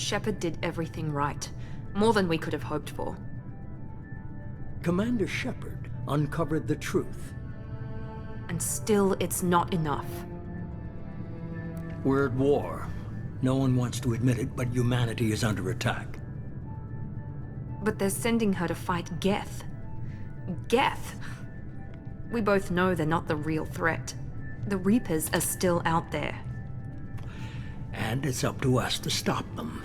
Shepard did everything right. More than we could have hoped for. Commander Shepard uncovered the truth. And still, it's not enough. We're at war. No one wants to admit it, but humanity is under attack. But they're sending her to fight Geth. Geth! We both know they're not the real threat. The Reapers are still out there. And it's up to us to stop them.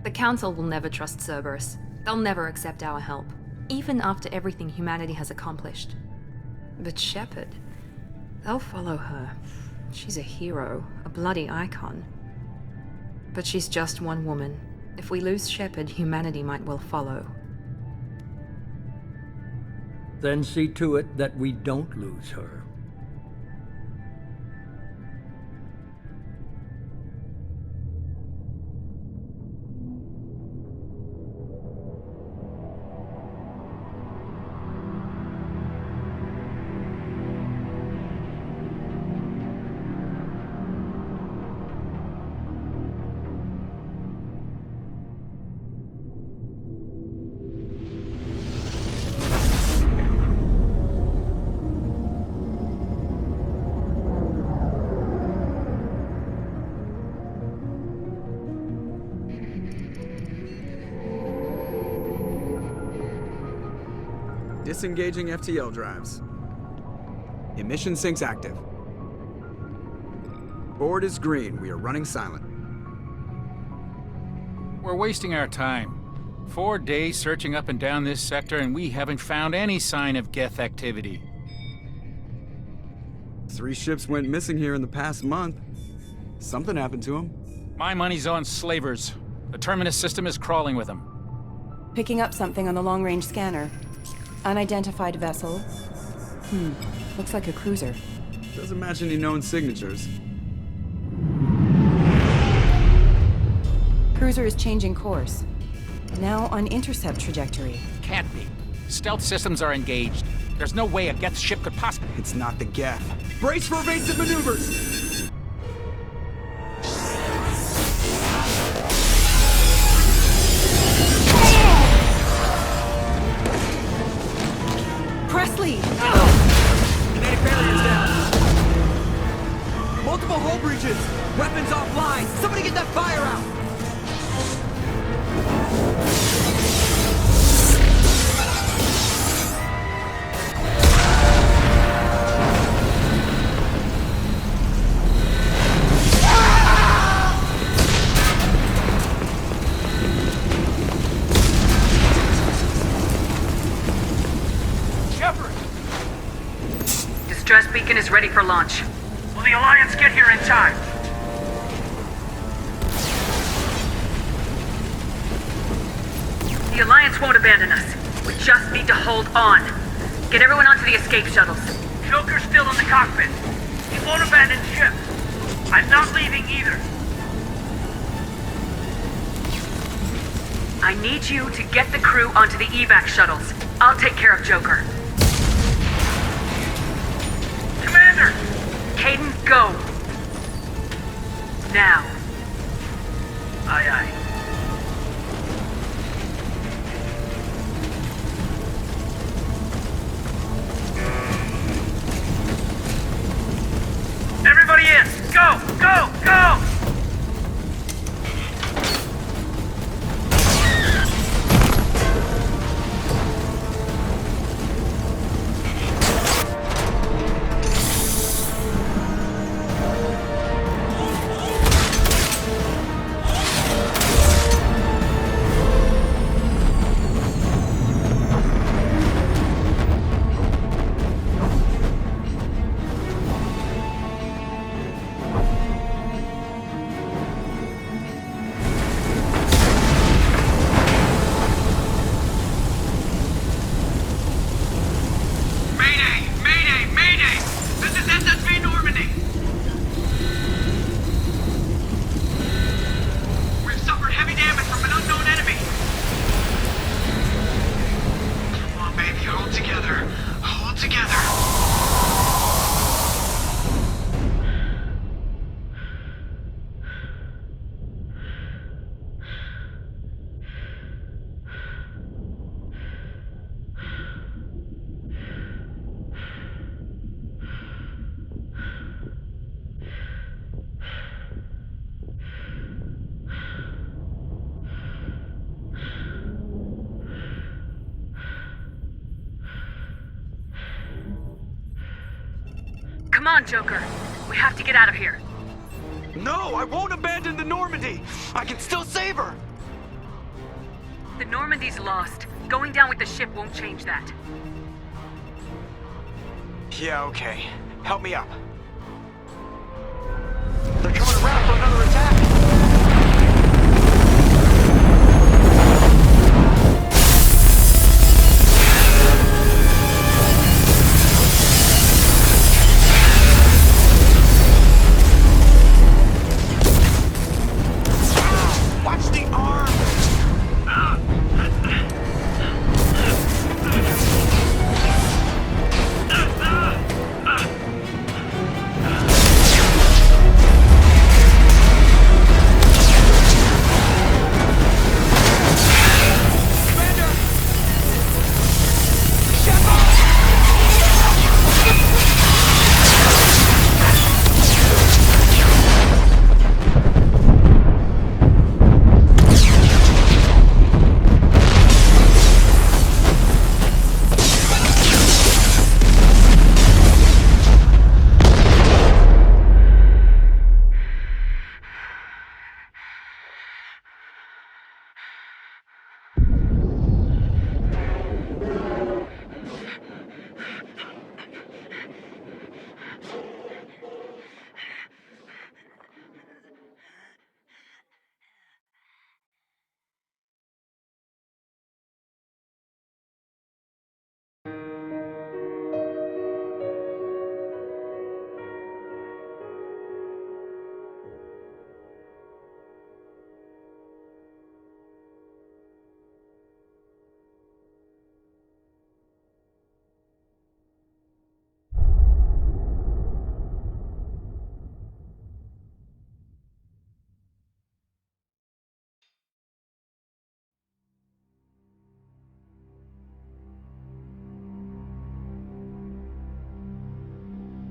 The Council will never trust Cerberus. They'll never accept our help, even after everything humanity has accomplished. But Shepard, they'll follow her. She's a hero, a bloody icon. But she's just one woman. If we lose Shepard, humanity might well follow. Then see to it that we don't lose her. Disengaging FTL drives. Emission sinks active. Board is green. We are running silent. We're wasting our time. 4 days searching up and down this sector, and we haven't found any sign of Geth activity. 3 ships went missing here in the past month. Something happened to them. My money's on slavers. The Terminus system is crawling with them. Picking up something on the long-range scanner. Unidentified vessel. Looks like a cruiser. Doesn't match any known signatures. Cruiser is changing course. Now on intercept trajectory. Can't be. Stealth systems are engaged. There's no way a Geth ship could possibly... It's not the Geth. Brace for evasive maneuvers! Presley! Kinetic barriers down. Multiple hull breaches. Weapons offline. Somebody get that fire out. Distress beacon is ready for launch. Will the Alliance get here in time? The Alliance won't abandon us. We just need to hold on. Get everyone onto the escape shuttles. Joker's still in the cockpit. He won't abandon ship. I'm not leaving either. I need you to get the crew onto the evac shuttles. I'll take care of Joker. Commander! Caden, go! Now. Aye, aye. Everybody in! Go! Go! Go! Come on, Joker. We have to get out of here. No, I won't abandon the Normandy! I can still save her! The Normandy's lost. Going down with the ship won't change that. Yeah, okay. Help me up. They're coming around for another attack! Watch the arm!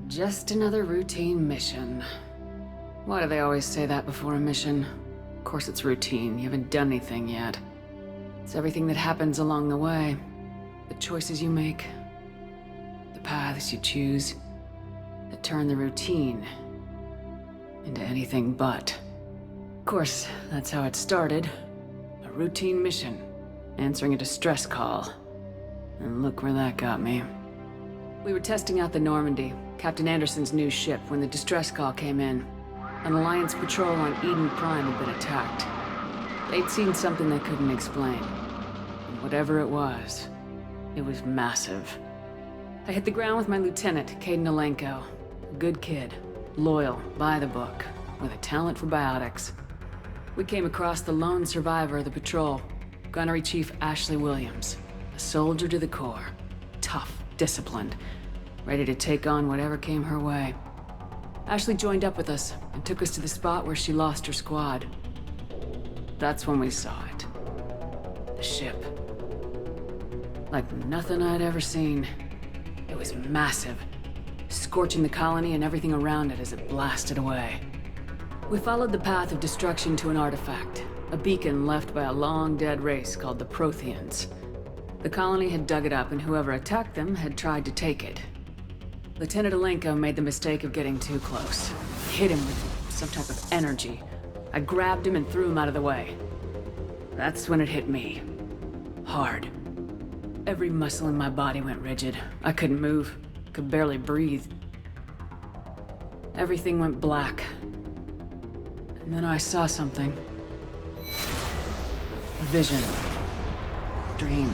Just another routine mission. Why do they always say that before a mission? Of course it's routine, you haven't done anything yet. It's everything that happens along the way. The choices you make, the paths you choose, that turn the routine into anything but. Of course, that's how it started. A routine mission, answering a distress call. And look where that got me. We were testing out the Normandy, Captain Anderson's new ship, when the distress call came in. An Alliance patrol on Eden Prime had been attacked. They'd seen something they couldn't explain. And whatever it was massive. I hit the ground with my lieutenant, Caden Alenko. A good kid, loyal, by the book, with a talent for biotics. We came across the lone survivor of the patrol, Gunnery Chief Ashley Williams. A soldier to the core. Tough, disciplined, ready to take on whatever came her way. Ashley joined up with us and took us to the spot where she lost her squad. That's when we saw it. The ship. Like nothing I'd ever seen. It was massive, scorching the colony and everything around it as it blasted away. We followed the path of destruction to an artifact, a beacon left by a long-dead race called the Protheans. The colony had dug it up, and whoever attacked them had tried to take it. Lieutenant Alenko made the mistake of getting too close. Hit him with some type of energy. I grabbed him and threw him out of the way. That's when it hit me. Hard. Every muscle in my body went rigid. I couldn't move. Could barely breathe. Everything went black. And then I saw something. A vision. Dream.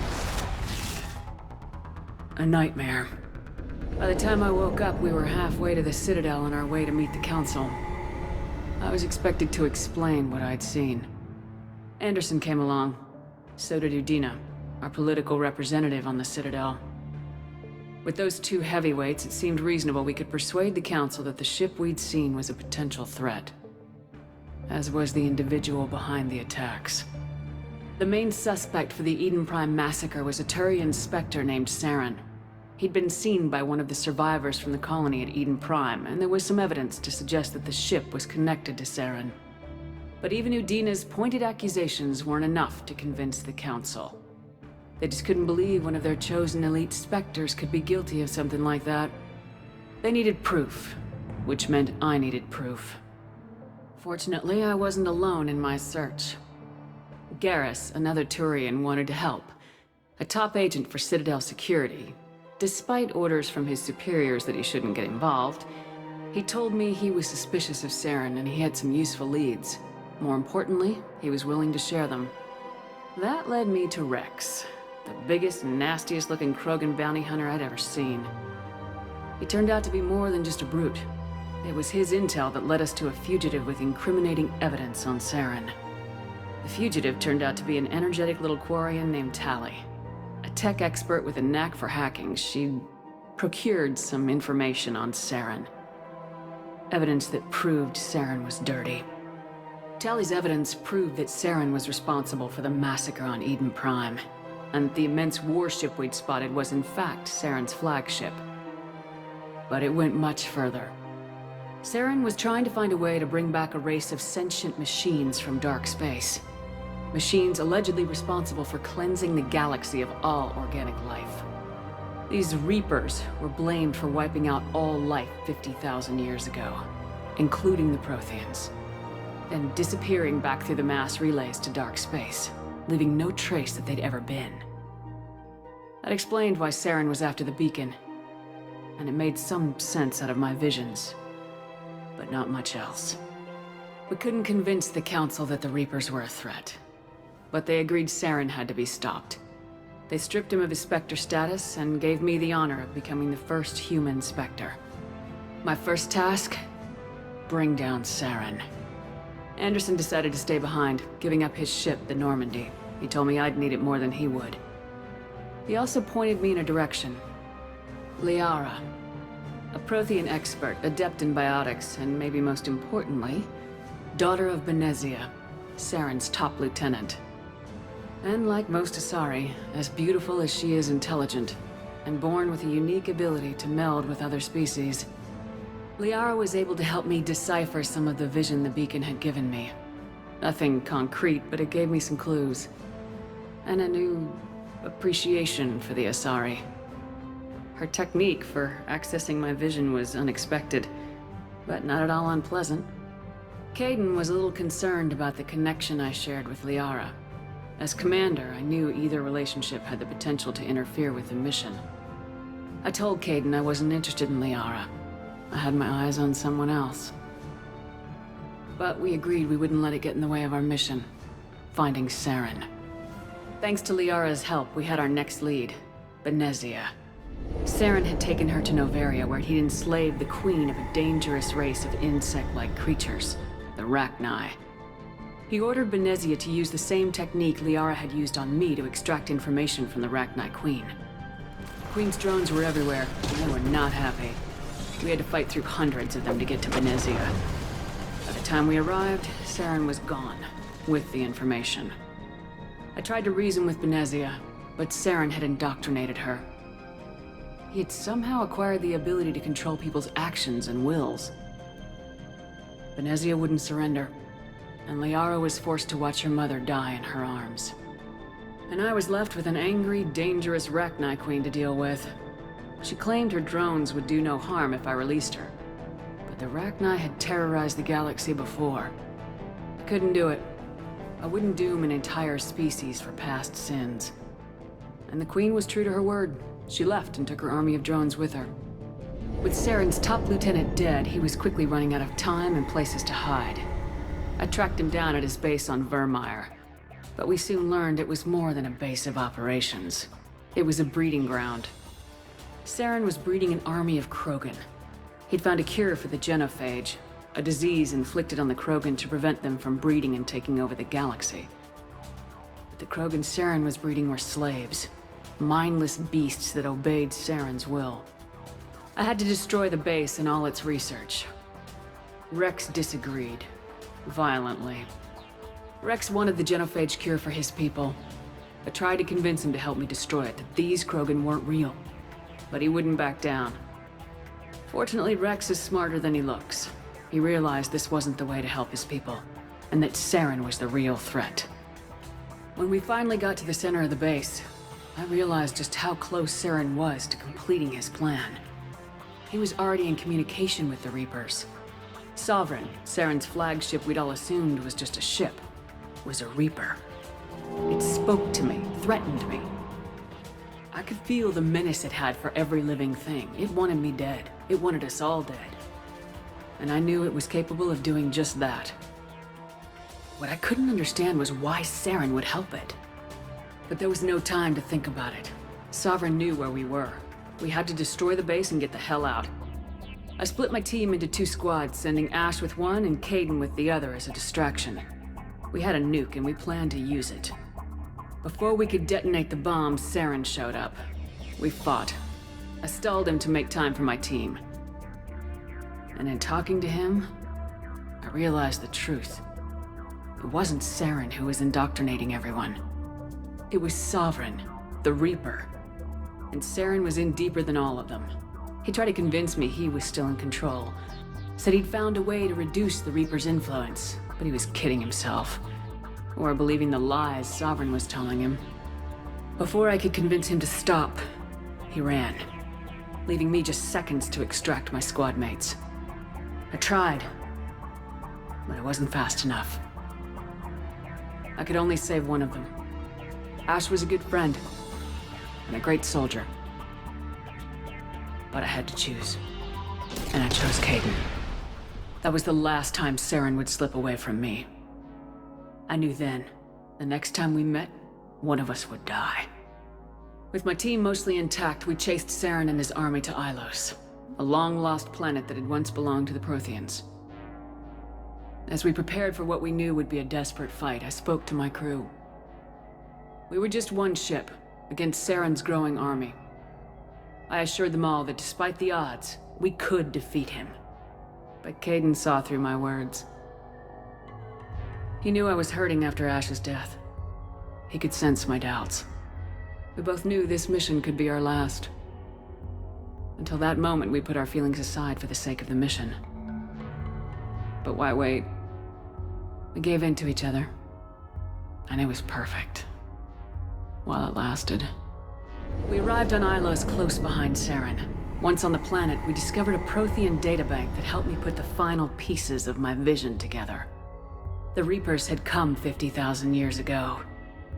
A nightmare. By the time I woke up, we were halfway to the Citadel on our way to meet the Council. I was expected to explain what I'd seen. Anderson came along. So did Udina, our political representative on the Citadel. With those two heavyweights, it seemed reasonable we could persuade the Council that the ship we'd seen was a potential threat. As was the individual behind the attacks. The main suspect for the Eden Prime massacre was a Turian Spectre named Saren. He'd been seen by one of the survivors from the colony at Eden Prime, and there was some evidence to suggest that the ship was connected to Saren. But even Udina's pointed accusations weren't enough to convince the Council. They just couldn't believe one of their chosen elite Spectres could be guilty of something like that. They needed proof, which meant I needed proof. Fortunately, I wasn't alone in my search. Garrus, another Turian, wanted to help. A top agent for Citadel Security. Despite orders from his superiors that he shouldn't get involved, he told me he was suspicious of Saren and he had some useful leads. More importantly, he was willing to share them. That led me to Rex, the biggest, nastiest looking Krogan bounty hunter I'd ever seen. He turned out to be more than just a brute. It was his intel that led us to a fugitive with incriminating evidence on Saren. The fugitive turned out to be an energetic little Quarian named Tali. A tech expert with a knack for hacking, she'd procured some information on Saren. Evidence that proved Saren was dirty. Tali's evidence proved that Saren was responsible for the massacre on Eden Prime, and the immense warship we'd spotted was in fact Saren's flagship. But it went much further. Saren was trying to find a way to bring back a race of sentient machines from dark space. Machines allegedly responsible for cleansing the galaxy of all organic life. These Reapers were blamed for wiping out all life 50,000 years ago, including the Protheans, then disappearing back through the mass relays to dark space, leaving no trace that they'd ever been. That explained why Saren was after the beacon, and it made some sense out of my visions, but not much else. We couldn't convince the Council that the Reapers were a threat, but they agreed Saren had to be stopped. They stripped him of his Spectre status and gave me the honor of becoming the first human Spectre. My first task? Bring down Saren. Anderson decided to stay behind, giving up his ship, the Normandy. He told me I'd need it more than he would. He also pointed me in a direction. Liara. A Prothean expert, adept in biotics, and maybe most importantly, daughter of Benezia, Saren's top lieutenant. And like most Asari, as beautiful as she is intelligent, and born with a unique ability to meld with other species, Liara was able to help me decipher some of the vision the beacon had given me. Nothing concrete, but it gave me some clues. And a new appreciation for the Asari. Her technique for accessing my vision was unexpected, but not at all unpleasant. Kaidan was a little concerned about the connection I shared with Liara. As commander, I knew either relationship had the potential to interfere with the mission. I told Kaidan I wasn't interested in Liara. I had my eyes on someone else. But we agreed we wouldn't let it get in the way of our mission, finding Saren. Thanks to Liara's help, we had our next lead, Benezia. Saren had taken her to Noveria, where he'd enslaved the queen of a dangerous race of insect-like creatures, the Rachni. He ordered Benezia to use the same technique Liara had used on me to extract information from the Rachni Queen. The Queen's drones were everywhere, and they were not happy. We had to fight through hundreds of them to get to Benezia. By the time we arrived, Saren was gone, with the information. I tried to reason with Benezia, but Saren had indoctrinated her. He had somehow acquired the ability to control people's actions and wills. Benezia wouldn't surrender, and Liara was forced to watch her mother die in her arms. And I was left with an angry, dangerous Rachni Queen to deal with. She claimed her drones would do no harm if I released her. But the Rachni had terrorized the galaxy before. I couldn't do it. I wouldn't doom an entire species for past sins. And the Queen was true to her word. She left and took her army of drones with her. With Saren's top lieutenant dead, he was quickly running out of time and places to hide. I tracked him down at his base on Vermeer, but we soon learned it was more than a base of operations. It was a breeding ground. Saren was breeding an army of Krogan. He'd found a cure for the genophage, a disease inflicted on the Krogan to prevent them from breeding and taking over the galaxy. But the Krogan Saren was breeding were slaves. Mindless beasts that obeyed Saren's will. I had to destroy the base and all its research. Rex disagreed. Violently. Rex wanted the genophage cure for his people. I tried to convince him to help me destroy it, that these Krogan weren't real. But he wouldn't back down. Fortunately, Rex is smarter than he looks. He realized this wasn't the way to help his people, and that Saren was the real threat. When we finally got to the center of the base, I realized just how close Saren was to completing his plan. He was already in communication with the Reapers. Sovereign, Saren's flagship we'd all assumed was just a ship, was a Reaper. It spoke to me, threatened me. I could feel the menace it had for every living thing. It wanted me dead. It wanted us all dead. And I knew it was capable of doing just that. What I couldn't understand was why Saren would help it. But there was no time to think about it. Sovereign knew where we were. We had to destroy the base and get the hell out. I split my team into 2 squads, sending Ash with one and Caden with the other as a distraction. We had a nuke and we planned to use it. Before we could detonate the bomb, Saren showed up. We fought. I stalled him to make time for my team. And in talking to him, I realized the truth. It wasn't Saren who was indoctrinating everyone. It was Sovereign, the Reaper. And Saren was in deeper than all of them. He tried to convince me he was still in control. Said he'd found a way to reduce the Reaper's influence, but he was kidding himself. Or believing the lies Sovereign was telling him. Before I could convince him to stop, he ran, leaving me just seconds to extract my squad mates. I tried, but it wasn't fast enough. I could only save one of them. Ash was a good friend, and a great soldier. But I had to choose, and I chose Caden. That was the last time Saren would slip away from me. I knew then, the next time we met, one of us would die. With my team mostly intact, we chased Saren and his army to Ilos, a long-lost planet that had once belonged to the Protheans. As we prepared for what we knew would be a desperate fight, I spoke to my crew. We were just one ship, against Saren's growing army. I assured them all that despite the odds, we could defeat him. But Caden saw through my words. He knew I was hurting after Ash's death. He could sense my doubts. We both knew this mission could be our last. Until that moment, we put our feelings aside for the sake of the mission. But why wait? We gave in to each other. And it was perfect. While it lasted. We arrived on Ilos close behind Saren. Once on the planet, we discovered a Prothean databank that helped me put the final pieces of my vision together. The Reapers had come 50,000 years ago,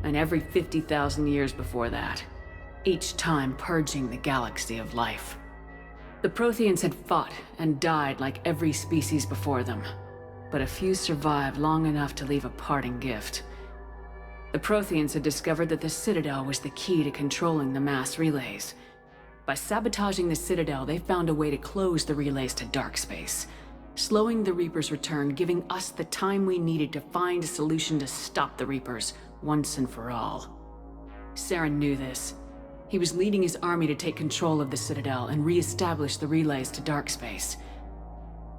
and every 50,000 years before that, each time purging the galaxy of life. The Protheans had fought and died like every species before them, but a few survived long enough to leave a parting gift. The Protheans had discovered that the Citadel was the key to controlling the mass relays. By sabotaging the Citadel, they found a way to close the relays to dark space, slowing the Reapers' return, giving us the time we needed to find a solution to stop the Reapers once and for all. Saren knew this. He was leading his army to take control of the Citadel and re-establish the relays to dark space,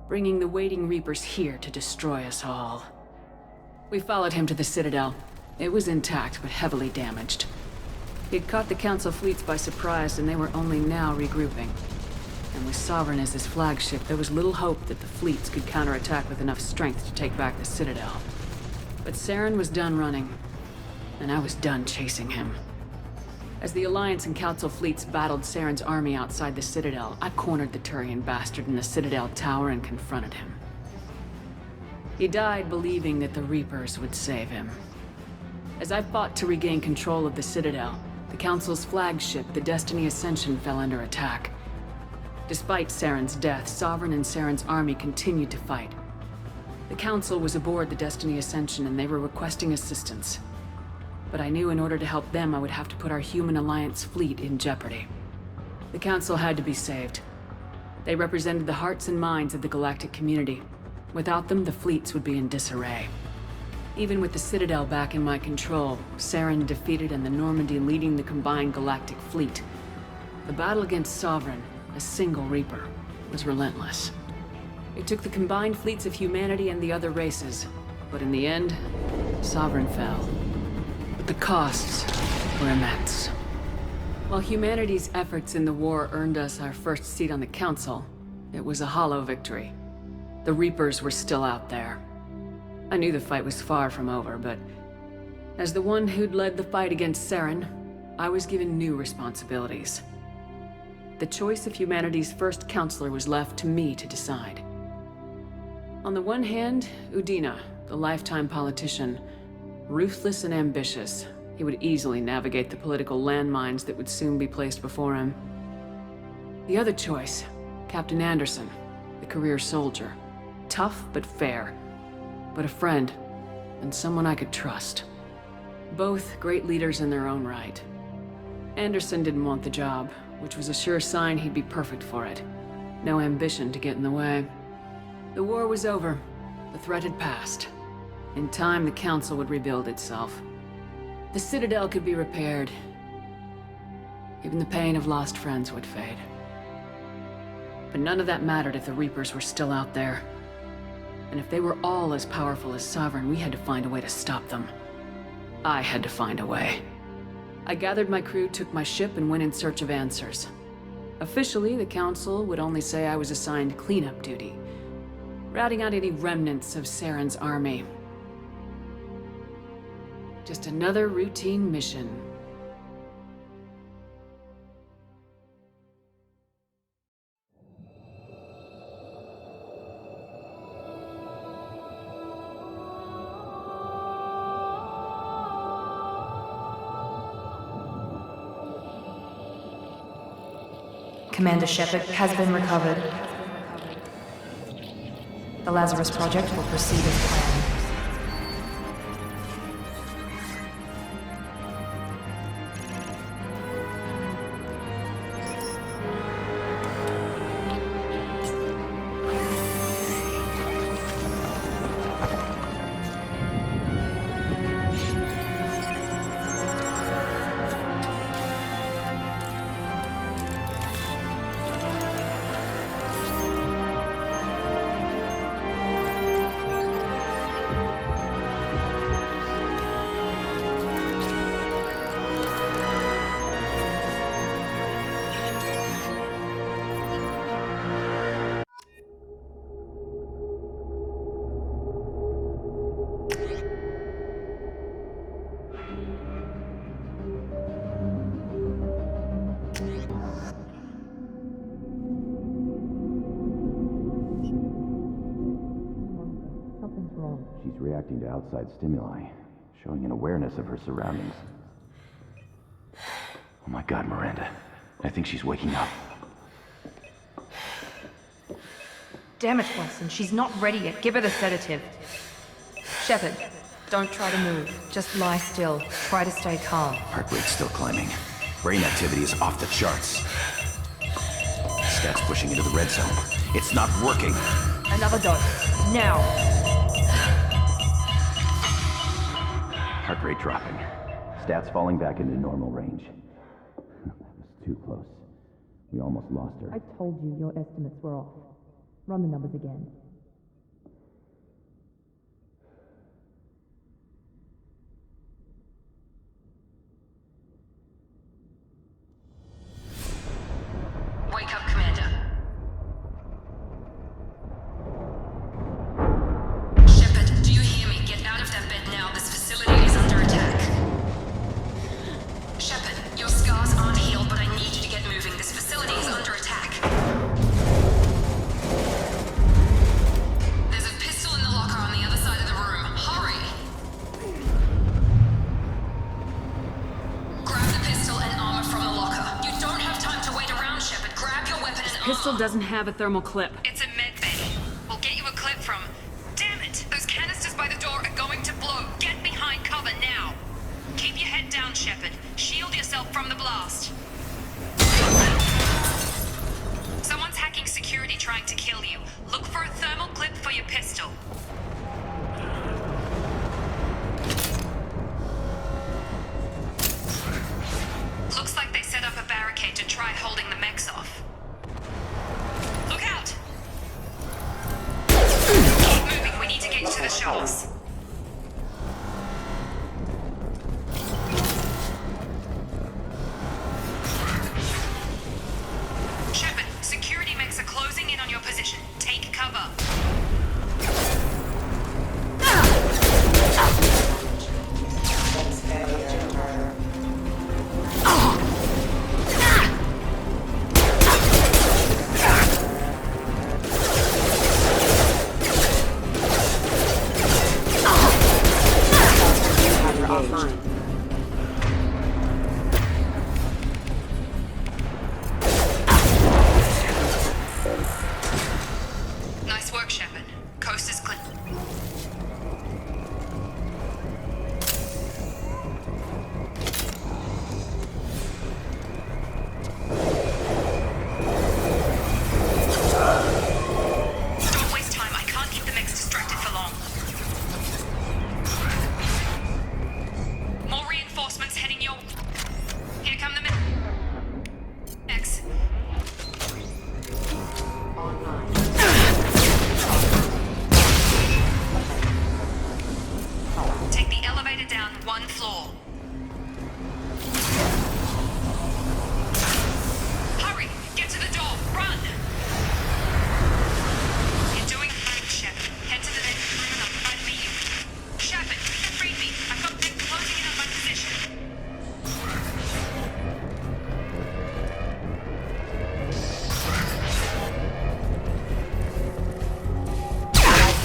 bringing the waiting Reapers here to destroy us all. We followed him to the Citadel. It was intact, but heavily damaged. He'd caught the Council fleets by surprise, and they were only now regrouping. And with Sovereign as his flagship, there was little hope that the fleets could counterattack with enough strength to take back the Citadel. But Saren was done running, and I was done chasing him. As the Alliance and Council fleets battled Saren's army outside the Citadel, I cornered the Turian bastard in the Citadel tower and confronted him. He died believing that the Reapers would save him. As I fought to regain control of the Citadel, the Council's flagship, the Destiny Ascension, fell under attack. Despite Saren's death, Sovereign and Saren's army continued to fight. The Council was aboard the Destiny Ascension and they were requesting assistance. But I knew in order to help them, I would have to put our human Alliance fleet in jeopardy. The Council had to be saved. They represented the hearts and minds of the galactic community. Without them, the fleets would be in disarray. Even with the Citadel back in my control, Saren defeated and the Normandy leading the combined galactic fleet, the battle against Sovereign, a single Reaper, was relentless. It took the combined fleets of humanity and the other races, but in the end, Sovereign fell. But the costs were immense. While humanity's efforts in the war earned us our first seat on the Council, it was a hollow victory. The Reapers were still out there. I knew the fight was far from over, but as the one who'd led the fight against Saren, I was given new responsibilities. the choice of humanity's first counselor was left to me to decide. On the one hand, Udina, the lifetime politician. Ruthless and ambitious, he would easily navigate the political landmines that would soon be placed before him. The other choice, Captain Anderson, the career soldier. Tough but fair, but a friend, and someone I could trust. Both great leaders in their own right. Anderson didn't want the job, which was a sure sign he'd be perfect for it. No ambition to get in the way. The war was over. The threat had passed. In time, the Council would rebuild itself. The Citadel could be repaired. Even the pain of lost friends would fade. But none of that mattered if the Reapers were still out there. And if they were all as powerful as Sovereign, we had to find a way to stop them. I had to find a way. I gathered my crew, took my ship, and went in search of answers. Officially, the Council would only say I was assigned cleanup duty, routing out any remnants of Saren's army. Just another routine mission. Commander Shepard has been recovered. The Lazarus project will proceed as planned. She's reacting to outside stimuli, showing an awareness of her surroundings. Oh my God, Miranda. I think she's waking up. Damn it, Watson, she's not ready yet. Give her the sedative. Shepard, don't try to move. Just lie still. Try to stay calm. Heart rate's still climbing. Brain activity is off the charts. Stats pushing into the red zone. It's not working. Another dose. Now. Heart rate dropping. Stats falling back into normal range. That was too close. We almost lost her. I told you your estimates were off. Run the numbers again. Wake up, Commander. Shepard, do you hear me? Get out of that bed now. This facility is under attack. Shepard, your scars aren't healed, but I need you to get moving. This facility is under attack. There's a pistol in the locker on the other side of the room. Hurry! Grab the pistol and armor from the locker. You don't have time to wait around, Shepard. Grab your weapon and armor. Pistol doesn't have a thermal clip. It's a med bay. We'll get you a clip from... Damn it! Those canisters by the door are going to blow. Get behind cover now. Keep your head down, Shepard. Shield yourself from the blast. Someone's hacking security trying to kill you. Look for a thermal clip for your pistol. Looks like they set up a barricade to try holding the mechs off. Look out! Keep moving, we need to get to the shuttles. Shepard, security mechs are closing in on your position. Take cover.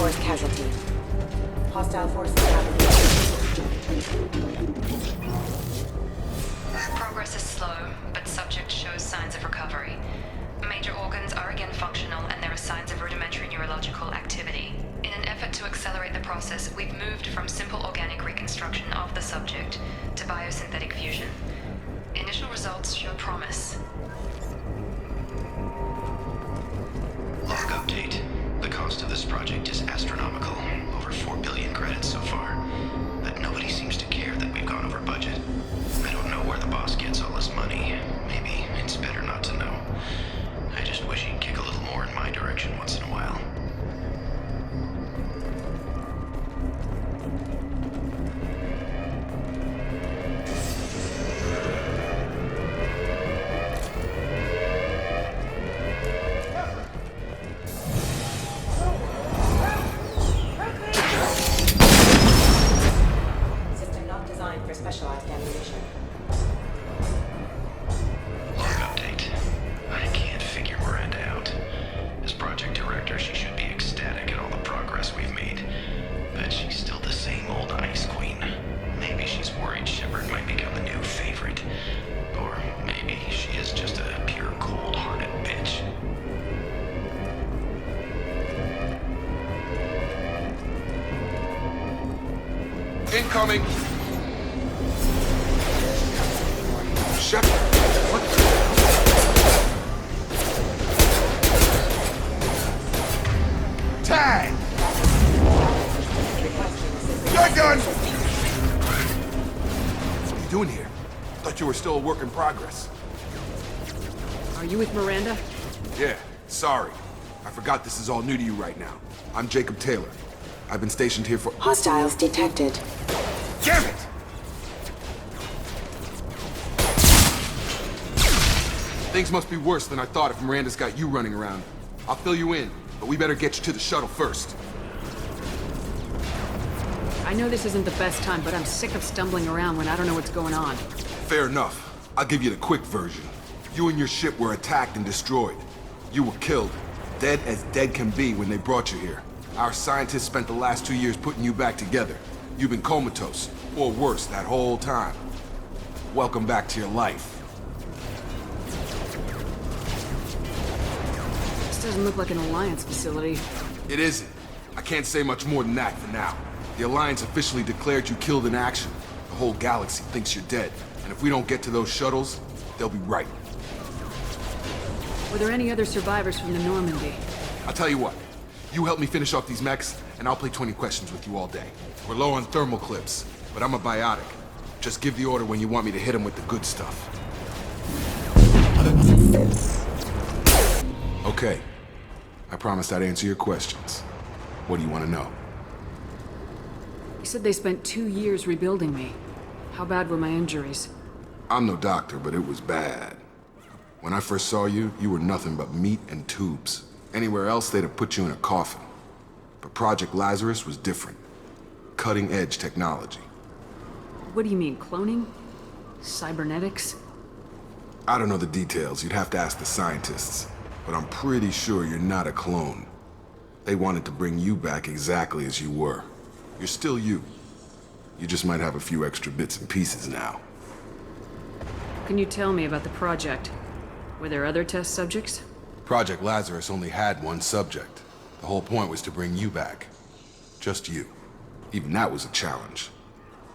Force casualty. Hostile forces have Progress is slow, but subject shows signs of recovery. Major organs are again functional, and there are signs of rudimentary neurological activity. In an effort to accelerate the process, we've moved from simple organic reconstruction of the subject to biosynthetic fusion. Initial results show promise. Log update. The cost of this project is astronomical. Over 4 billion credits so far. But nobody seems to care that we've gone over budget. I don't know where the boss gets all this money. Maybe it's better not to know. I just wish he'd kick a little more in my direction once in a while. system not designed for specialized ammunition. Log update. I can't figure Miranda out. As project director, she should be ecstatic at all the progress we've made. But she's still the same old ice queen. Maybe she's worried Shepard might become the new favorite. Or maybe she is just a pure cold-hearted bitch. Incoming! Shepard! What? Tag! You're done! What are you doing here? Thought you were still a work in progress. Are you with Miranda? Yeah, sorry. I forgot this is all new to you right now. I'm Jacob Taylor. I've been stationed here for— Hostiles detected. Damn it! Things must be worse than I thought if Miranda's got you running around. I'll fill you in, but we better get you to the shuttle first. I know this isn't the best time, but I'm sick of stumbling around when I don't know what's going on. Fair enough. I'll give you the quick version. You and your ship were attacked and destroyed. You were killed. Dead as dead can be when they brought you here. Our scientists spent the last 2 years putting you back together. You've been comatose, or worse, that whole time. Welcome back to your life. This doesn't look like an Alliance facility. It isn't. I can't say much more than that for now. The Alliance officially declared you killed in action. The whole galaxy thinks you're dead. And if we don't get to those shuttles, they'll be right. Were there any other survivors from the Normandy? I'll tell you what. You help me finish off these mechs, and I'll play 20 questions with you all day. We're low on thermal clips, but I'm a biotic. Just give the order when you want me to hit them with the good stuff. Okay. I promised I'd answer your questions. What do you want to know? You said they spent 2 years rebuilding me. How bad were my injuries? I'm no doctor, but it was bad. When I first saw you, you were nothing but meat and tubes. Anywhere else, they'd have put you in a coffin. But Project Lazarus was different. Cutting-edge technology. What do you mean, cloning? Cybernetics? I don't know the details. You'd have to ask the scientists. But I'm pretty sure you're not a clone. They wanted to bring you back exactly as you were. You're still you. You just might have a few extra bits and pieces now. Can you tell me about the project? Were there other test subjects? Project Lazarus only had one subject. The whole point was to bring you back. Just you. Even that was a challenge.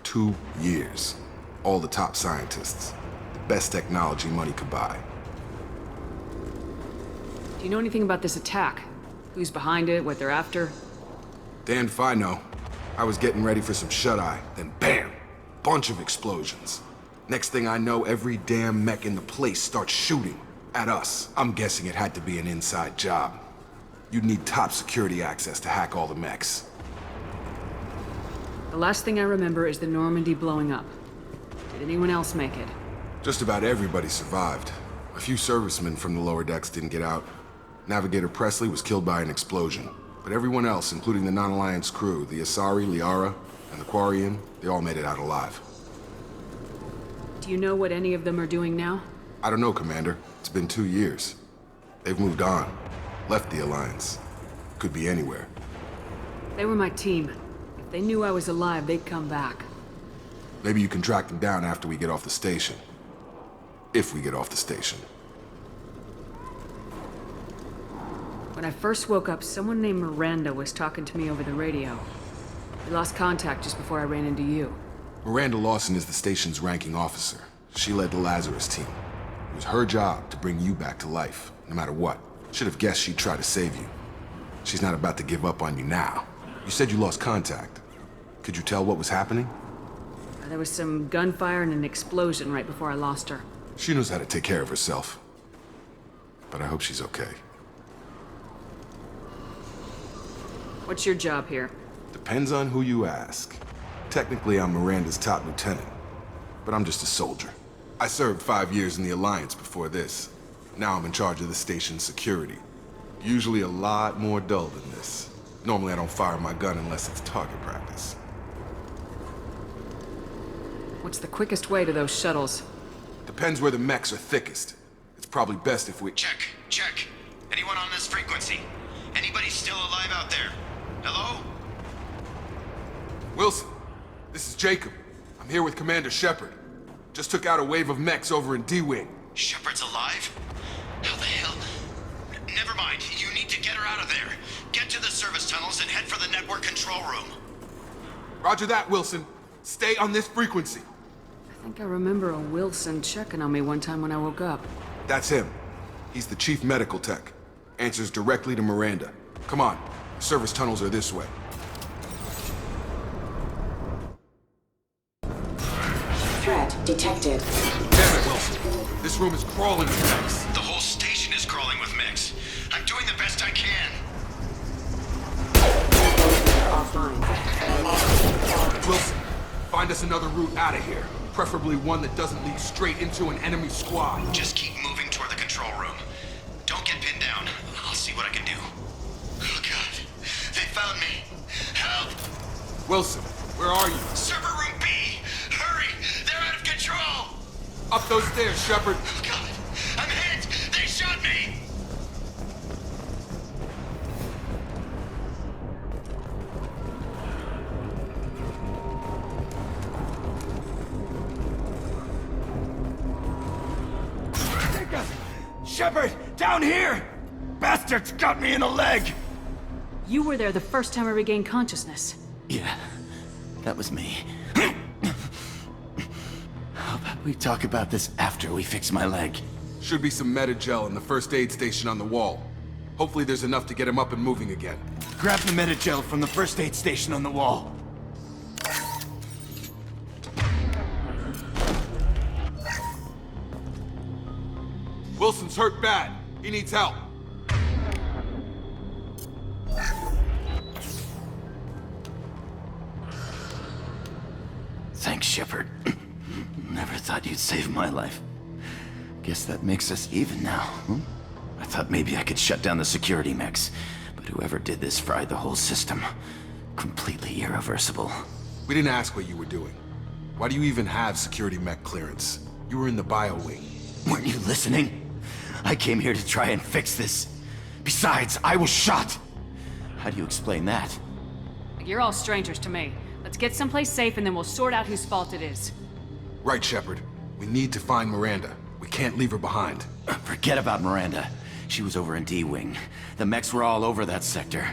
2 years. All the top scientists. The best technology money could buy. Do you know anything about this attack? Who's behind it, what they're after? Damned if I know. I was getting ready for some shut-eye, then bam! Bunch of explosions. Next thing I know, every damn mech in the place starts shooting. At us. I'm guessing it had to be an inside job. You'd need top security access to hack all the mechs. The last thing I remember is the Normandy blowing up. Did anyone else make it? Just about everybody survived. A few servicemen from the lower decks didn't get out. Navigator Presley was killed by an explosion. But everyone else, including the non-Alliance crew, the Asari, Liara, and the Quarian, they all made it out alive. Do you know what any of them are doing now? I don't know, Commander. It's been 2 years. They've moved on. Left the Alliance. Could be anywhere. They were my team. If they knew I was alive, they'd come back. Maybe you can track them down after we get off the station. If we get off the station. When I first woke up, someone named Miranda was talking to me over the radio. We lost contact just before I ran into you. Miranda Lawson is the station's ranking officer. She led the Lazarus team. It was her job to bring you back to life, no matter what. Should have guessed she'd try to save you. She's not about to give up on you now. You said you lost contact. Could you tell what was happening? There was some gunfire and an explosion right before I lost her. She knows how to take care of herself. But I hope she's okay. What's your job here? Depends on who you ask. Technically, I'm Miranda's top lieutenant. But I'm just a soldier. I served 5 years in the Alliance before this. Now I'm in charge of the station's security. Usually a lot more dull than this. Normally I don't fire my gun unless it's target practice. What's the quickest way to those shuttles? Depends where the mechs are thickest. It's probably best if we... Check. Anyone on this frequency? Anybody still alive out there? Hello? Wilson, this is Jacob. I'm here with Commander Shepard. Just took out a wave of mechs over in D-Wing. Shepard's alive? How the hell? Never mind. You need to get her out of there. Get to the service tunnels and head for the network control room. Roger that, Wilson. Stay on this frequency. I think I remember a Wilson checking on me one time when I woke up. That's him. He's the chief medical tech. Answers directly to Miranda. Come on. The service tunnels are this way. Threat detected. Damn it, Wilson. This room is crawling with mechs. The whole station is crawling with mechs. I'm doing the best I can. Offline. Wilson, find us another route out of here. Preferably one that doesn't lead straight into an enemy squad. Just keep moving toward the control room. Don't get pinned down. I'll see what I can do. Oh God, they found me. Help! Wilson, where are you? Server room B! Hurry! They're out of control! Up those stairs, Shepard. Oh God, I'm hit! They shot me! Shepard, down here! Bastards got me in the leg! You were there the first time I regained consciousness. Yeah, that was me. How about we talk about this after we fix my leg? Should be some Metagel in the first aid station on the wall. Hopefully there's enough to get him up and moving again. Grab the Metagel from the first aid station on the wall. Wilson's hurt bad. He needs help. Thanks, Shepard. Never thought you'd save my life. Guess that makes us even now, huh? I thought maybe I could shut down the security mechs, but whoever did this fried the whole system. Completely irreversible. We didn't ask what you were doing. Why do you even have security mech clearance? You were in the bio wing. Weren't you listening? I came here to try and fix this. Besides, I was shot. How do you explain that? You're all strangers to me. Let's get someplace safe and then we'll sort out whose fault it is. Right, Shepard. We need to find Miranda. We can't leave her behind. Forget about Miranda. She was over in D-Wing. The mechs were all over that sector.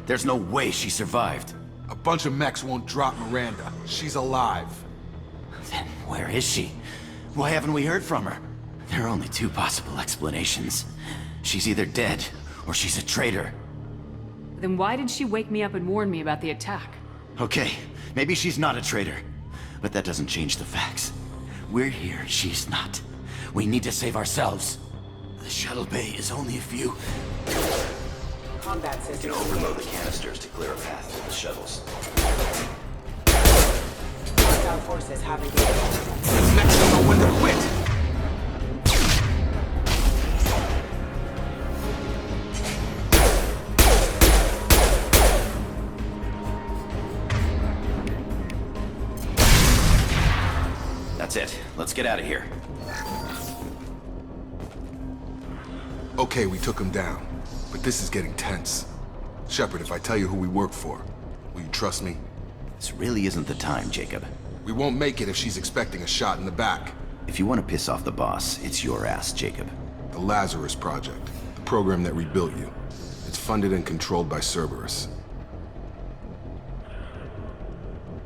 There's no way she survived. A bunch of mechs won't drop Miranda. She's alive. Then where is she? Why haven't we heard from her? There are only two possible explanations. She's either dead, or she's a traitor. Then why did she wake me up and warn me about the attack? Okay, maybe she's not a traitor. But that doesn't change the facts. We're here, she's not. We need to save ourselves. The shuttle bay is only a few... Combat system. You can overload the canisters to clear a path to the shuttles. Hostile forces have engaged. The mechs don't know when to quit. That's it. Let's get out of here. Okay, we took him down. But this is getting tense. Shepard, if I tell you who we work for, Will you trust me? This really isn't the time, Jacob. We won't make it if she's expecting a shot in the back. If you want to piss off the boss, it's your ass, Jacob. The Lazarus Project, the program that rebuilt you. It's funded and controlled by Cerberus.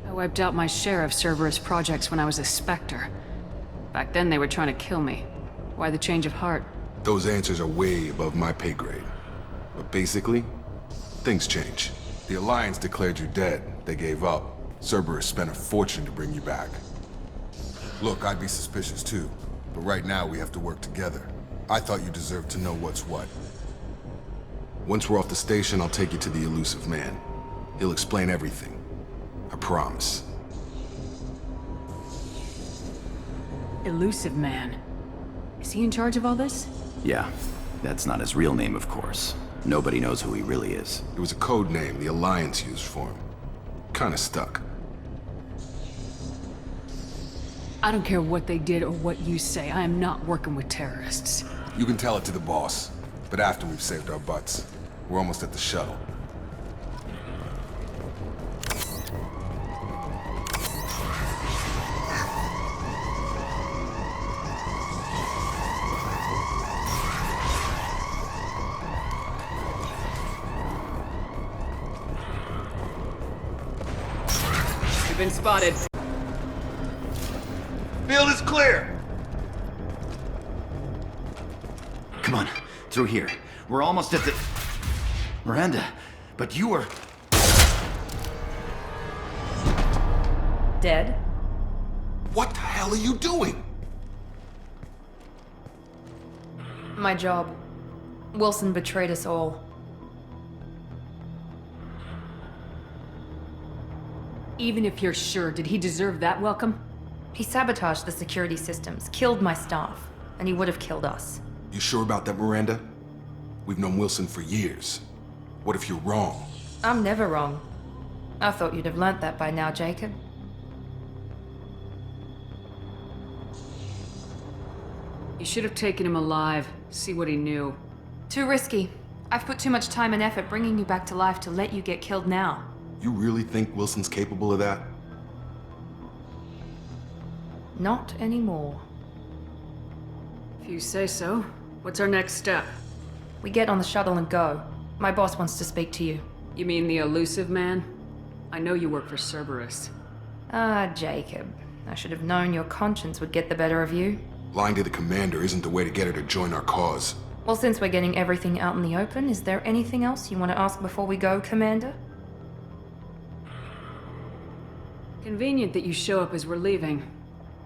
I wiped out my share of Cerberus projects when I was a Spectre. Back then they were trying to kill me. Why the change of heart? Those answers are way above my pay grade. But basically, things change. The Alliance declared you dead. They gave up. Cerberus spent a fortune to bring you back. Look, I'd be suspicious too, but right now we have to work together. I thought you deserved to know what's what. Once we're off the station, I'll take you to the Illusive Man. He'll explain everything. I promise. Illusive Man. Is he in charge of all this? Yeah, that's not his real name, of course. Nobody knows who he really is. It was a code name the Alliance used for him. Kinda stuck. I don't care what they did or what you say. I am not working with terrorists. You can tell it to the boss, but after we've saved our butts. We're almost at the shuttle. You've been spotted. Field is clear! Come on, through here. We're almost at the... Miranda, but you were... Dead? What the hell are you doing? My job. Wilson betrayed us all. Even if you're sure, did he deserve that welcome? He sabotaged the security systems, killed my staff, and he would have killed us. You sure about that, Miranda? We've known Wilson for years. What if you're wrong? I'm never wrong. I thought you'd have learnt that by now, Jacob. You should have taken him alive, see what he knew. Too risky. I've put too much time and effort bringing you back to life to let you get killed now. You really think Wilson's capable of that? Not anymore. If you say so. What's our next step? We get on the shuttle and go. My boss wants to speak to you. You mean the Illusive Man? I know you work for Cerberus. Ah, Jacob. I should have known your conscience would get the better of you. Lying to the commander isn't the way to get her to join our cause. Well, since we're getting everything out in the open, is there anything else you want to ask before we go, Commander? Convenient that you show up as we're leaving.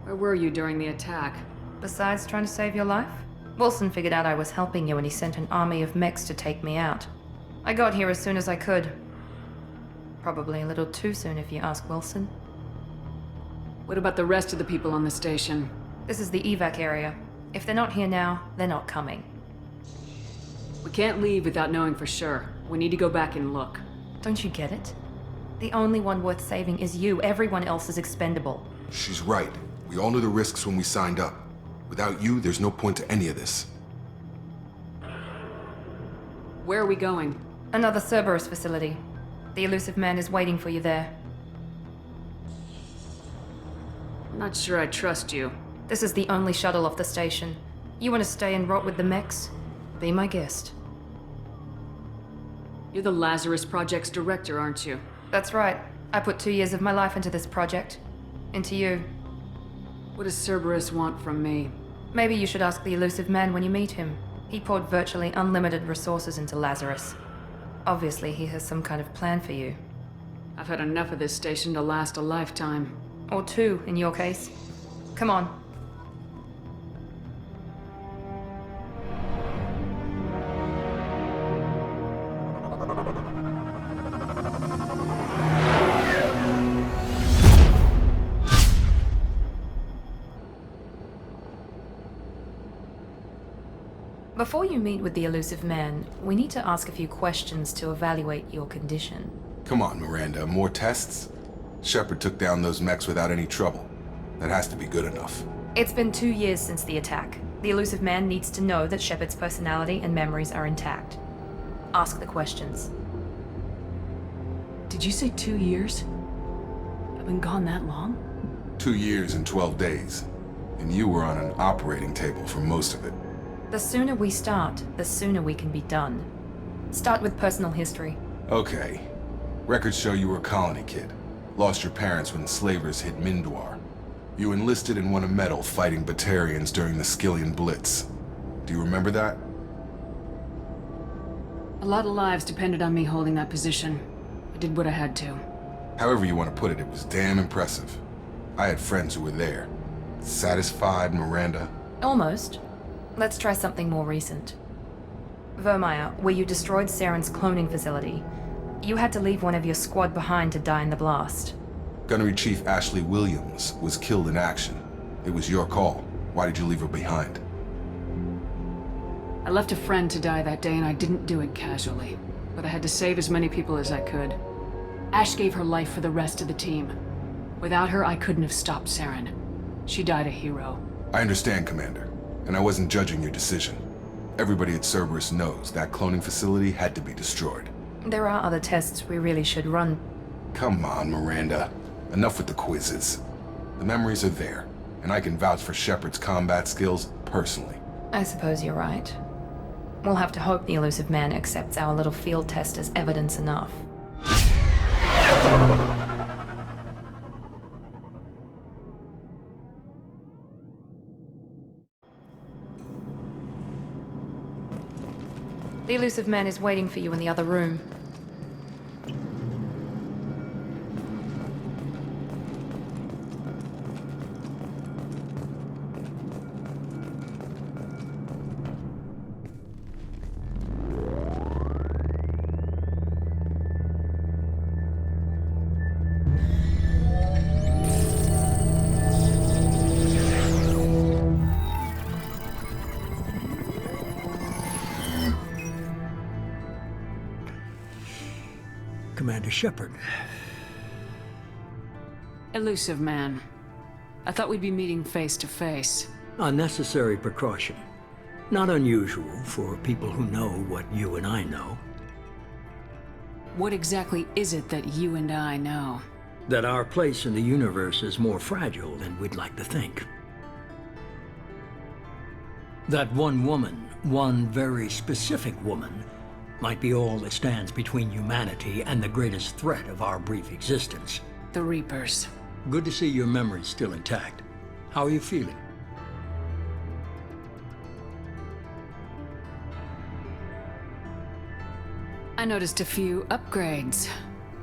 Where were you during the attack? Besides trying to save your life? Wilson figured out I was helping you and he sent an army of mechs to take me out. I got here as soon as I could. Probably a little too soon if you ask Wilson. What about the rest of the people on the station? This is the evac area. If they're not here now, they're not coming. We can't leave without knowing for sure. We need to go back and look. Don't you get it? The only one worth saving is you. Everyone else is expendable. She's right. We all knew the risks when we signed up. Without you, there's no point to any of this. Where are we going? Another Cerberus facility. The Illusive Man is waiting for you there. I'm not sure I trust you. This is the only shuttle off the station. You want to stay and rot with the mechs? Be my guest. You're the Lazarus Project's director, aren't you? That's right. I put 2 years of my life into this project. Into you. What does Cerberus want from me? Maybe you should ask the Illusive Man when you meet him. He poured virtually unlimited resources into Lazarus. Obviously, he has some kind of plan for you. I've had enough of this station to last a lifetime. Or 2, in your case. Come on. Before you meet with the Illusive Man, we need to ask a few questions to evaluate your condition. Come on, Miranda, more tests? Shepard took down those mechs without any trouble. That has to be good enough. It's been 2 years since the attack. The Illusive Man needs to know that Shepard's personality and memories are intact. Ask the questions. Did you say 2 years? I've been gone that long? 2 years and 12 days. And you were on an operating table for most of it. The sooner we start, the sooner we can be done. Start with personal history. Okay. Records show you were a colony kid. Lost your parents when slavers hit Mindwar. You enlisted and won a medal fighting Batarians during the Skillian Blitz. Do you remember that? A lot of lives depended on me holding that position. I did what I had to. However you want to put it, it was damn impressive. I had friends who were there. Satisfied, Miranda? Almost. Let's try something more recent. Vermeer, where you destroyed Saren's cloning facility. You had to leave one of your squad behind to die in the blast. Gunnery Chief Ashley Williams was killed in action. It was your call. Why did you leave her behind? I left a friend to die that day and I didn't do it casually. But I had to save as many people as I could. Ash gave her life for the rest of the team. Without her, I couldn't have stopped Saren. She died a hero. I understand, Commander. And I wasn't judging your decision. Everybody at Cerberus knows that cloning facility had to be destroyed. There are other tests we really should run. Come on, Miranda. Enough with the quizzes. The memories are there, and I can vouch for Shepard's combat skills personally. I suppose you're right. We'll have to hope the Illusive Man accepts our little field test as evidence enough. The Illusive Man is waiting for you in the other room. Commander Shepard. Illusive Man. I thought we'd be meeting face to face. A necessary precaution. Not unusual for people who know what you and I know. What exactly is it that you and I know? That our place in the universe is more fragile than we'd like to think. That one woman, one very specific woman, might be all that stands between humanity and the greatest threat of our brief existence. The Reapers. Good to see your memory's still intact. How are you feeling? I noticed a few upgrades.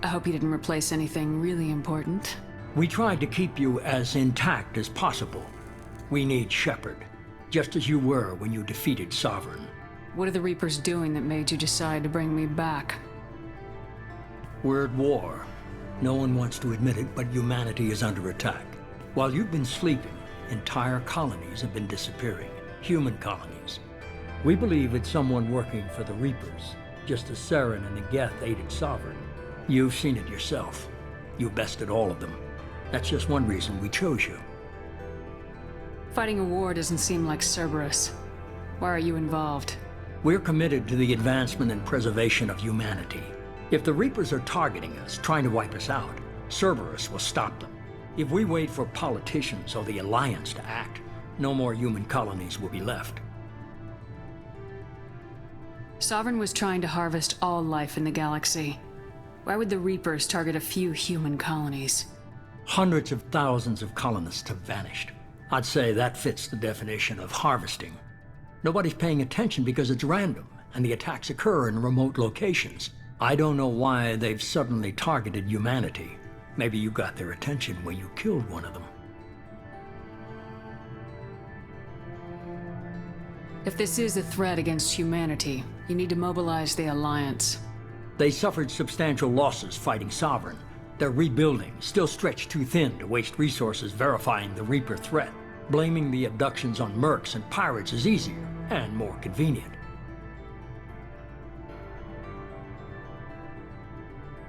I hope you didn't replace anything really important. We tried to keep you as intact as possible. We need Shepard, just as you were when you defeated Sovereign. What are the Reapers doing that made you decide to bring me back? We're at war. No one wants to admit it, but humanity is under attack. While you've been sleeping, entire colonies have been disappearing. Human colonies. We believe it's someone working for the Reapers, just as Saren and the Geth aided Sovereign. You've seen it yourself. You bested all of them. That's just one reason we chose you. Fighting a war doesn't seem like Cerberus. Why are you involved? We're committed to the advancement and preservation of humanity. If the Reapers are targeting us, trying to wipe us out, Cerberus will stop them. If we wait for politicians or the Alliance to act, no more human colonies will be left. Sovereign was trying to harvest all life in the galaxy. Why would the Reapers target a few human colonies? Hundreds of thousands of colonists have vanished. I'd say that fits the definition of harvesting. Nobody's paying attention because it's random, and the attacks occur in remote locations. I don't know why they've suddenly targeted humanity. Maybe you got their attention when you killed one of them. If this is a threat against humanity, you need to mobilize the Alliance. They suffered substantial losses fighting Sovereign. They're rebuilding, still stretched too thin to waste resources verifying the Reaper threat. Blaming the abductions on mercs and pirates is easier and more convenient.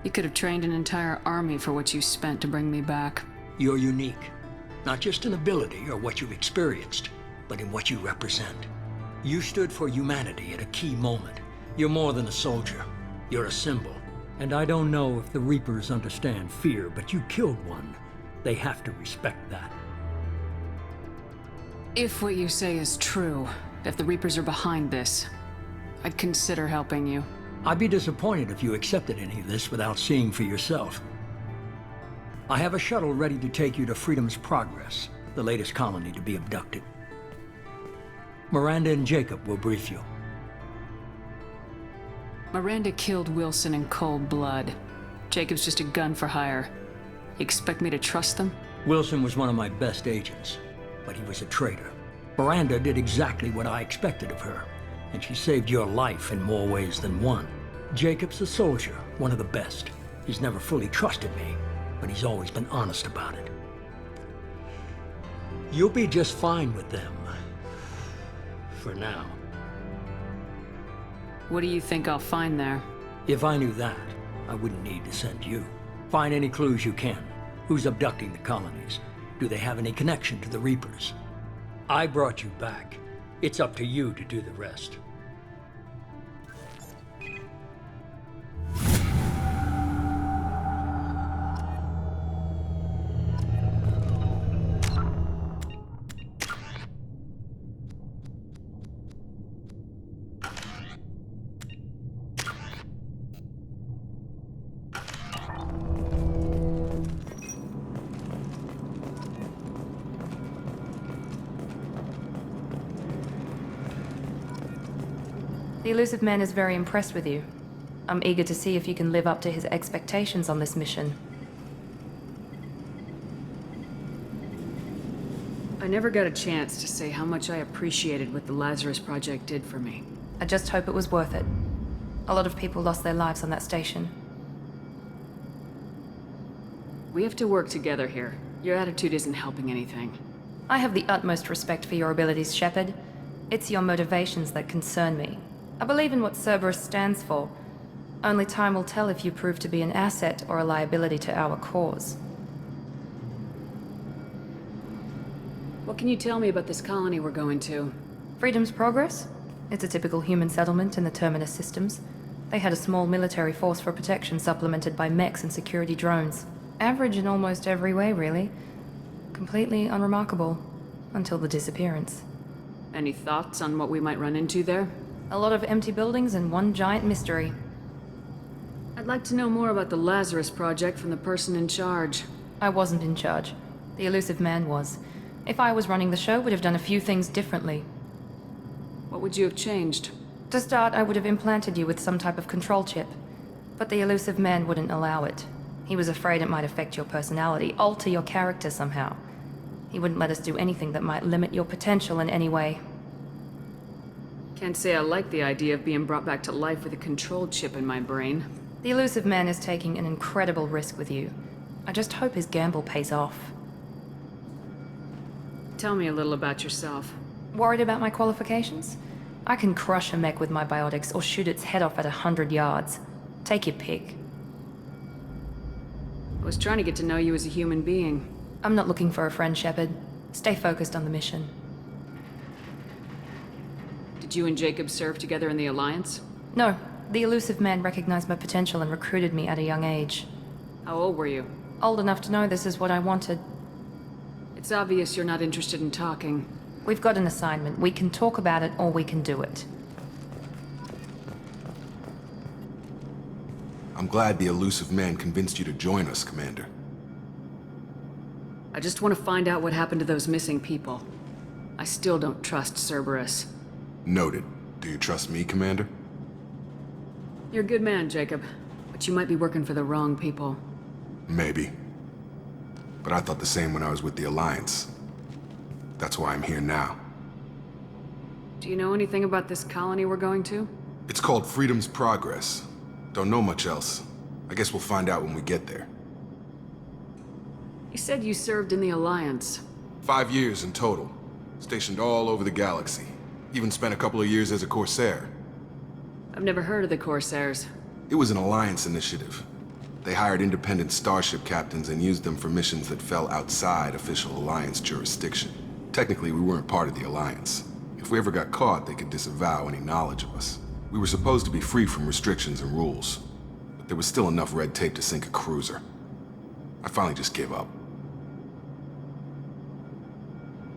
You could have trained an entire army for what you spent to bring me back. You're unique. Not just in ability or what you've experienced, but in what you represent. You stood for humanity at a key moment. You're more than a soldier. You're a symbol. And I don't know if the Reapers understand fear, but you killed one. They have to respect that. If what you say is true, if the Reapers are behind this, I'd consider helping you. I'd be disappointed if you accepted any of this without seeing for yourself. I have a shuttle ready to take you to Freedom's Progress, the latest colony to be abducted. Miranda and Jacob will brief you. Miranda killed Wilson in cold blood. Jacob's just a gun for hire. You expect me to trust them? Wilson was one of my best agents, but he was a traitor. Miranda did exactly what I expected of her, and she saved your life in more ways than one. Jacob's a soldier, one of the best. He's never fully trusted me, but he's always been honest about it. You'll be just fine with them. For now. What do you think I'll find there? If I knew that, I wouldn't need to send you. Find any clues you can. Who's abducting the colonies? Do they have any connection to the Reapers? I brought you back. It's up to you to do the rest. The illusive man is very impressed with you. I'm eager to see if you can live up to his expectations on this mission. I never got a chance to say how much I appreciated what the Lazarus Project did for me. I just hope it was worth it. A lot of people lost their lives on that station. We have to work together here. Your attitude isn't helping anything. I have the utmost respect for your abilities, Shepard. It's your motivations that concern me. I believe in what Cerberus stands for. Only time will tell if you prove to be an asset or a liability to our cause. What can you tell me about this colony we're going to? Freedom's Progress? It's a typical human settlement in the Terminus systems. They had a small military force for protection supplemented by mechs and security drones. Average in almost every way, really. Completely unremarkable. Until the disappearance. Any thoughts on what we might run into there? A lot of empty buildings and one giant mystery. I'd like to know more about the Lazarus Project from the person in charge. I wasn't in charge. The illusive man was. If I was running the show, would have done a few things differently. What would you have changed? To start, I would have implanted you with some type of control chip. But the illusive man wouldn't allow it. He was afraid it might affect your personality, alter your character somehow. He wouldn't let us do anything that might limit your potential in any way. Can't say I like the idea of being brought back to life with a control chip in my brain. The illusive man is taking an incredible risk with you. I just hope his gamble pays off. Tell me a little about yourself. Worried about my qualifications? I can crush a mech with my biotics or shoot its head off at 100 yards. Take your pick. I was trying to get to know you as a human being. I'm not looking for a friend, Shepard. Stay focused on the mission. Did you and Jacob serve together in the Alliance? No. The illusive man recognized my potential and recruited me at a young age. How old were you? Old enough to know this is what I wanted. It's obvious you're not interested in talking. We've got an assignment. We can talk about it or we can do it. I'm glad the illusive man convinced you to join us, Commander. I just want to find out what happened to those missing people. I still don't trust Cerberus. Noted. Do you trust me, Commander? You're a good man, Jacob. But you might be working for the wrong people. Maybe. But I thought the same when I was with the Alliance. That's why I'm here now. Do you know anything about this colony we're going to? It's called Freedom's Progress. Don't know much else. I guess we'll find out when we get there. You said you served in the Alliance. 5 years in total. Stationed all over the galaxy. Even spent a couple of years as a Corsair. I've never heard of the Corsairs. It was an Alliance initiative. They hired independent starship captains and used them for missions that fell outside official Alliance jurisdiction. Technically, we weren't part of the Alliance. If we ever got caught, they could disavow any knowledge of us. We were supposed to be free from restrictions and rules. But there was still enough red tape to sink a cruiser. I finally just gave up.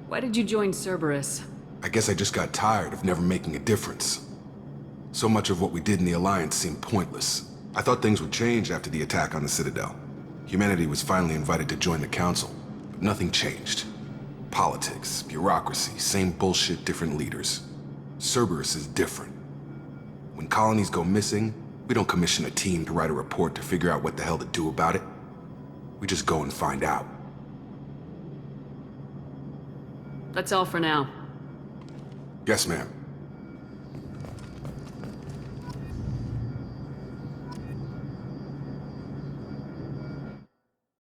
Why did you join Cerberus? I guess I just got tired of never making a difference. So much of what we did in the Alliance seemed pointless. I thought things would change after the attack on the Citadel. Humanity was finally invited to join the Council, but nothing changed. Politics, bureaucracy, same bullshit, different leaders. Cerberus is different. When colonies go missing, we don't commission a team to write a report to figure out what the hell to do about it. We just go and find out. That's all for now. Yes, ma'am.